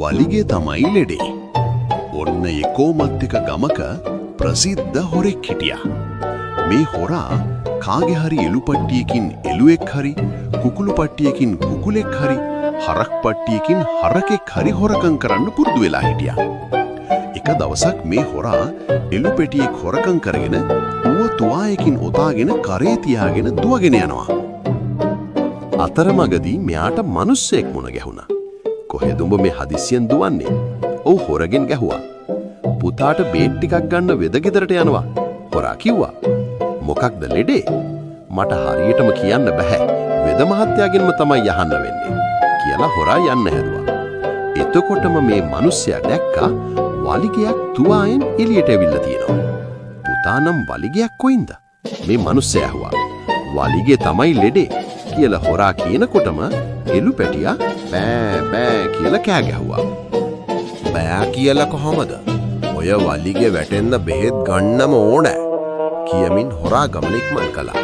වලිගේ තමයි ලෙඩේ. ඔන්න එකෝමත් එක ගමක ප්‍රසිද්ධ හොරෙක් හිටියා. මේ හොරා කාගේ හරි එළු පට්ටියකින් එළුවෙක් හරි කුකුළු පට්ටියකින් කුකුලෙක් හරි හරක් පට්ටියකින් හරකෙක් හරි හොරකම් කරන්න පුරුදු වෙලා හිටියා. එක දවසක් මේ හොරා එළු පෙටියෙක් හොරකම් කරගෙන ඌව තුවායකින් ඔතාගෙන කරේ තියාගෙන දුවගෙන යනවා. අතරමඟදී මෙයාට මිනිස්සෙක් මුණ ගැහුණා. කොහෙද උඹ මේ හදිස්සියෙන් දුවන්නේ? ඔව් හොරගෙන් ගැහුවා. පුතාට බේත් ටිකක් ගන්න වෙදගෙදරට යනවා. හොරා කිව්වා. මොකක්ද ලෙඩේ? මට හරියටම කියන්න බෑ. වෙද මහත්තයාගෙන්ම තමයි යහන්න වෙන්නේ කියලා හොරා යන්න හැදුවා. එතකොටම මේ මිනිස්සයා දැක්කා වලිගයක් තුවායෙන් එළියට ඇවිල්ලා තියෙනවා. පුතා නම් වලිගයක් කොයින්ද? මේ මිනිස්සයා ඇහුවා. වලිගේ තමයි ලෙඩේ කියලා හොරා කියනකොටම එළු පැටියා බෑ බෑ කියලා කෑ ගැහුවා. බෑ කියලා කොහොමද? ඔය වලිගේ වැටෙන්න බෙහෙත් ගන්නම ඕනේ කියමින් හොරා ගමන ඉක්මන් කළා.